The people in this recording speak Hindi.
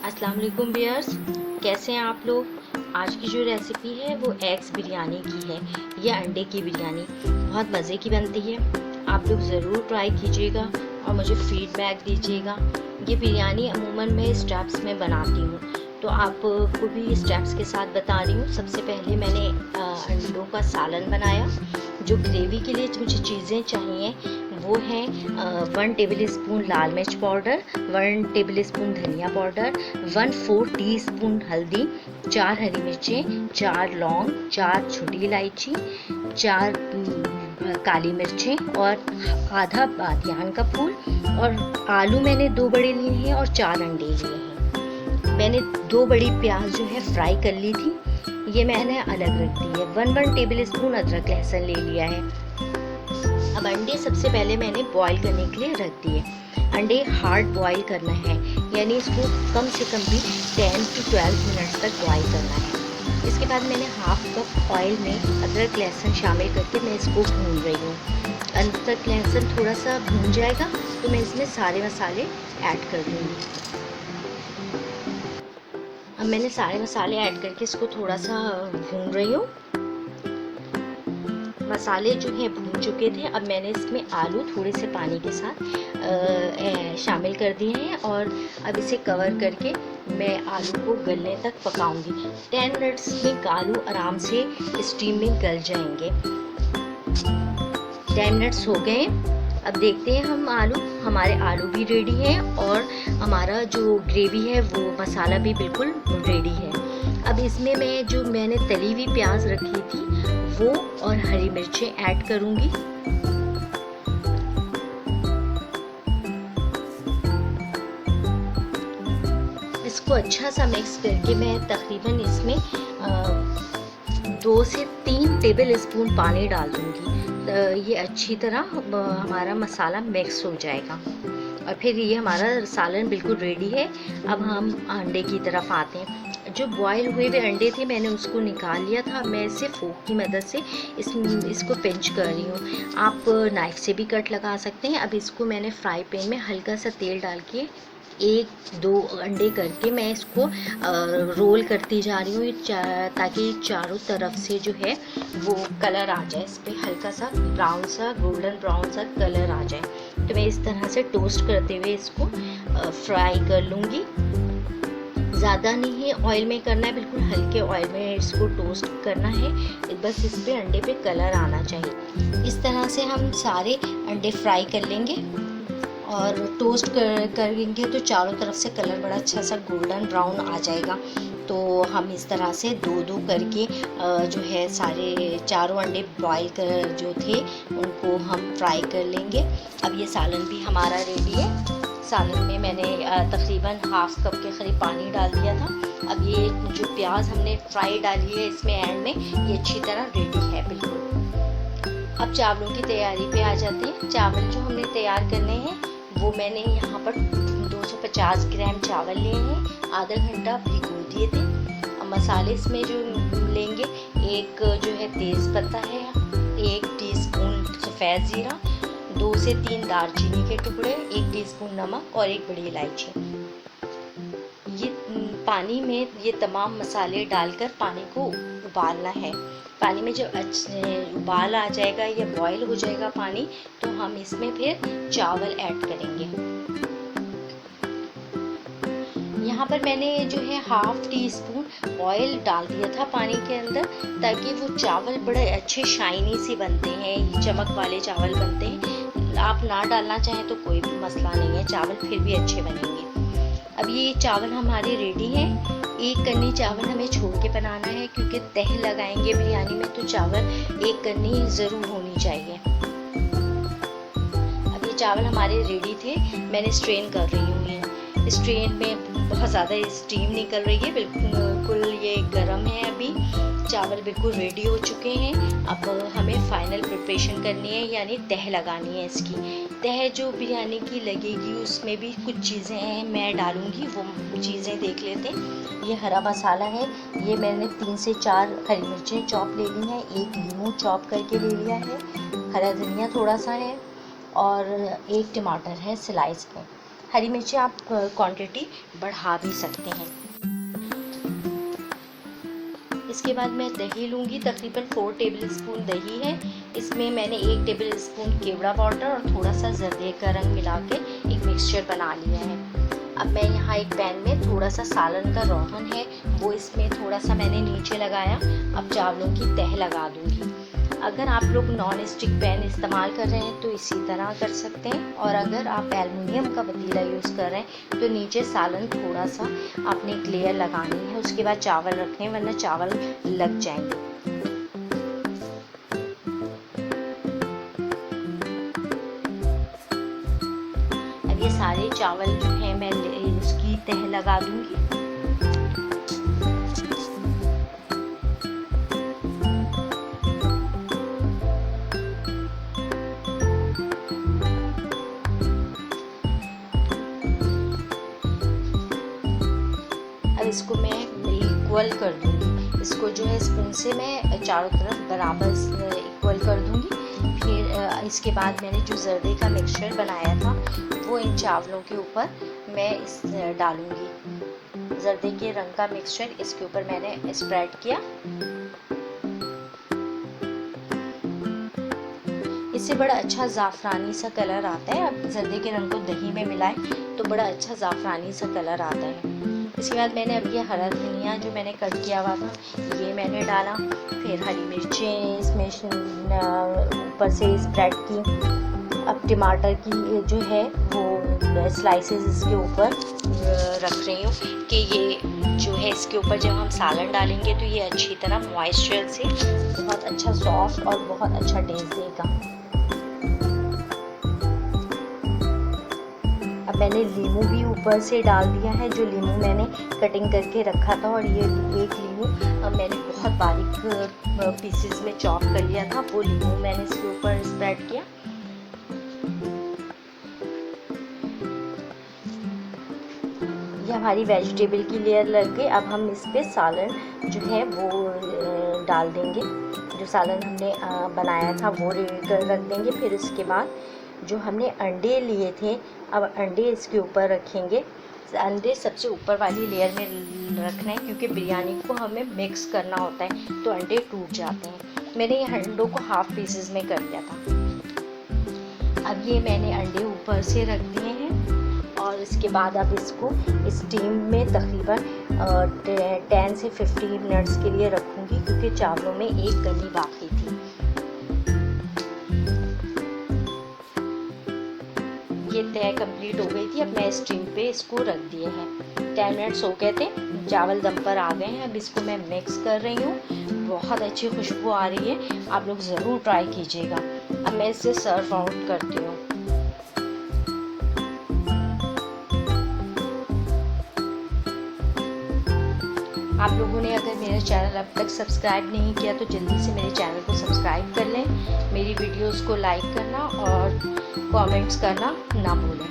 अस्सलाम वालेकुम व्यूअर्स, कैसे हैं आप लोग। आज की जो रेसिपी है वो एग्स बिरयानी की है या अंडे की बिरयानी। बहुत मज़े की बनती है। आप लोग ज़रूर ट्राई कीजिएगा और मुझे फीडबैक दीजिएगा। ये बिरयानी अमूमन मैं स्टेप्स में बनाती हूँ, तो आपको भी स्टेप्स के साथ बता रही हूँ। सबसे पहले मैंने अंडों का सालन बनाया। जो ग्रेवी के लिए मुझे चीज़ें चाहिए वो हैं 1 टेबल स्पून लाल मिर्च पाउडर, 1 टेबल स्पून धनिया पाउडर, 1/4 टीस्पून हल्दी, 4 हरी मिर्चें, 4 लौंग, 4 छोटी इलायची, 4 काली मिर्चें और आधा बादियान का फूल। और आलू मैंने 2 बड़े लिए हैं और 4 अंडे लिए हैं। मैंने 2 बड़ी प्याज जो है फ्राई कर ली थी, ये मैंने अलग रख दी है। 1 टेबल स्पून अदरक लहसुन ले लिया है। अब अंडे सबसे पहले मैंने बॉईल करने के लिए रख दिए। अंडे हार्ड बॉईल करना है, यानी इसको कम से कम भी 10 to 12 मिनट तक बॉईल करना है। इसके बाद मैंने हाफ कप ऑयल में अदरक लहसुन शामिल करके मैं इसको भून रही हूँ। अदरक लहसुन थोड़ा सा भून जाएगा तो मैं इसमें सारे मसाले ऐड कर दूँगी। अब मैंने सारे मसाले ऐड करके इसको थोड़ा सा भून रही हूँ। मसाले जो है भून चुके थे। अब मैंने इसमें आलू थोड़े से पानी के साथ शामिल कर दिए हैं और अब इसे कवर करके मैं आलू को गलने तक पकाऊंगी। 10 मिनट्स में आलू आराम से स्टीम में गल जाएंगे। 10 मिनट्स हो गए। अब देखते हैं हमारे आलू भी रेडी हैं और हमारा जो ग्रेवी है वो मसाला भी बिल्कुल रेडी है। अब इसमें मैंने तली हुई प्याज रखी थी वो और हरी मिर्चें ऐड करूंगी। इसको अच्छा सा मिक्स करके मैं तकरीबन इसमें 2 से 3 टेबल स्पून पानी डाल दूंगी। ये अच्छी तरह हमारा मसाला मिक्स हो जाएगा और फिर ये हमारा सालन बिल्कुल रेडी है। अब हम अंडे की तरफ आते हैं। जो बॉयल हुए हुए अंडे थे मैंने उसको निकाल लिया था। मैं इसे फोक की मदद से इसको पिंच कर रही हूँ। आप नाइफ से भी कट लगा सकते हैं। अब इसको मैंने फ्राई पैन में हल्का सा तेल डाल के 1-2 अंडे करके मैं इसको रोल करती जा रही हूँ, ताकि चारों तरफ से जो है वो कलर आ जाए। इस पर हल्का सा ब्राउन सा गोल्डन ब्राउन सा कलर आ जाए तो मैं इस तरह से टोस्ट करते हुए इसको फ्राई कर लूँगी। ज़्यादा नहीं है ऑयल में करना है, बिल्कुल हल्के ऑयल में इसको टोस्ट करना है। बस इस पे अंडे पे कलर आना चाहिए। इस तरह से हम सारे अंडे फ्राई कर लेंगे और टोस्ट करेंगे तो चारों तरफ से कलर बड़ा अच्छा सा गोल्डन ब्राउन आ जाएगा। तो हम इस तरह से 2-2 करके जो है सारे चारों अंडे बॉईल कर जो थे उनको हम फ्राई कर लेंगे। अब ये सालन भी हमारा रेडी है। सालन में मैंने तकरीबन हाफ कप के करीब पानी डाल दिया था। अब ये जो प्याज हमने फ्राई डाली है इसमें एंड में, ये अच्छी तरह रेडी है बिल्कुल। अब चावलों की तैयारी पे आ जाते हैं। चावल जो हमने तैयार करने हैं वो मैंने यहाँ पर 250 ग्राम चावल लिए हैं, आधा घंटा भिगो दिए थे। अब मसाले इसमें जो लेंगे, एक जो है तेज़ पत्ता है, 1 टीस्पून सफ़ेद ज़ीरा, 2 से 3 दालचीनी के टुकड़े, 1 टीस्पून नमक और 1 बड़ी इलायची। ये पानी में ये तमाम मसाले डालकर पानी को उबालना है। पानी में जब उबाल आ जाएगा या बॉईल हो जाएगा पानी तो हम इसमें फिर चावल ऐड करेंगे। यहाँ पर मैंने जो है हाफ टी स्पून ऑयल डाल दिया था पानी के अंदर, ताकि वो चावल बड़े अच्छे शाइनी से बनते हैं, चमक वाले चावल बनते हैं। आप ना डालना चाहें तो कोई भी मसला नहीं है, चावल फिर भी अच्छे बनेंगे। अब ये चावल हमारे रेडी हैं। 1 कन्नी चावल हमें छोड़ के बनाना है, क्योंकि तह लगाएंगे बिरयानी में तो चावल 1 कन्नी ज़रूर होनी चाहिए। अब ये चावल हमारे रेडी थे, मैंने स्ट्रेन कर रही हूँ। ये स्ट्रेन में बहुत ज़्यादा स्टीम निकल रही है, बिल्कुल ये गर्म है। अभी चावल बिल्कुल रेडी हो चुके हैं। अब हमें फाइनल प्रिपरेशन करनी है, यानी तह लगानी है। इसकी तह जो बिरयानी की लगेगी उसमें भी कुछ चीज़ें मैं डालूँगी, वो चीज़ें देख लेते हैं। ये हरा मसाला है, ये मैंने 3 से 4 हरी मिर्चें चॉप ले ली हैं, 1 नींबू चॉप करके ले लिया है, हरा धनिया थोड़ा सा है और 1 टमाटर है स्लाइस में। हरी मिर्ची आप क्वांटिटी बढ़ा भी सकते हैं। इसके बाद मैं दही लूँगी, तकरीबन 4 टेबल स्पून दही है। इसमें मैंने 1 टेबल स्पून केवड़ा पाउडर और थोड़ा सा जर्दे का रंग मिला के एक मिक्सचर बना लिया है। अब मैं यहाँ एक पैन में थोड़ा सा सालन का रोगन है वो इसमें थोड़ा सा मैंने नीचे लगाया। अब चावलों की तह लगा दूँगी। अगर आप लोग नॉन स्टिक पैन इस्तेमाल कर रहे हैं तो इसी तरह कर सकते हैं, और अगर आप एल्युमिनियम का पतीला यूज़ कर रहे हैं तो नीचे सालन थोड़ा सा आपने एक लेयर लगानी है, उसके बाद चावल रखने हैं, वरना चावल लग जाएंगे। अब ये सारे चावल जो हैं मैं इसकी तह लगा दूंगी। अब इसको मैं इक्वल कर दूंगी। इसको जो है स्पून से मैं चारों तरफ बराबर इक्वल कर दूंगी। फिर इसके बाद मैंने जो जर्दे का मिक्सचर बनाया था वो इन चावलों के ऊपर मैं इस डालूंगी। जर्दे के रंग का मिक्सचर इसके ऊपर मैंने स्प्रेड किया। इससे बड़ा अच्छा ज़ाफ़रानी सा कलर आता है। अब जर्दे के रंग को दही में मिलाएं तो बड़ा अच्छा ज़ाफ़रानी सा कलर आता है। इसके बाद मैंने अब ये हरा धनिया जो मैंने कट किया हुआ था ये मैंने डाला। फिर हरी मिर्चें इसमें ऊपर से स्प्रेड की। अब टमाटर की जो है वो स्लाइसेस इसके ऊपर रख रही हूँ कि ये जो है इसके ऊपर जब हम सालन डालेंगे तो ये अच्छी तरह मॉइस्चर से बहुत अच्छा सॉफ्ट और बहुत अच्छा टेस्ट देगा। अब मैंने लीमू भी ऊपर से डाल दिया है, जो लीमू मैंने कटिंग करके रखा था, और ये एक लीमू मैंने बहुत बारीक पीसेस में चॉप कर लिया था, वो लीमू मैंने इसके ऊपर स्प्रेड किया। ये हमारी वेजिटेबल की लेयर लग गई। अब हम इस पे सालन जो है वो डाल देंगे। जो सालन हमने बनाया था वो रख देंगे। फिर इसके बाद जो हमने अंडे लिए थे, अब अंडे इसके ऊपर रखेंगे। अंडे सबसे ऊपर वाली लेयर में रखना है क्योंकि बिरयानी को हमें मिक्स करना होता है तो अंडे टूट जाते हैं। मैंने ये अंडों को हाफ पीसेस में कर दिया था। अब ये मैंने अंडे ऊपर से रख दिए हैं और इसके बाद अब इसको स्टीम में तकरीबन 10 से 15 मिनट्स के लिए रखूँगी क्योंकि चावलों में एक कली बाकी थी। ये तय कंप्लीट हो गई थी। अब मैं स्टीम पे इसको रख दिए हैं। 10 मिनट्स हो गए थे, चावल दम पर आ गए हैं। अब इसको मैं मिक्स कर रही हूँ। बहुत अच्छी खुशबू आ रही है, आप लोग ज़रूर ट्राई कीजिएगा। अब मैं इसे सर्व आउट करती हूँ। आप लोगों ने अगर मेरा चैनल अब तक सब्सक्राइब नहीं किया तो जल्दी से मेरे चैनल को सब्सक्राइब कर लें। मेरी वीडियोस को लाइक करना और कमेंट्स करना ना भूलें।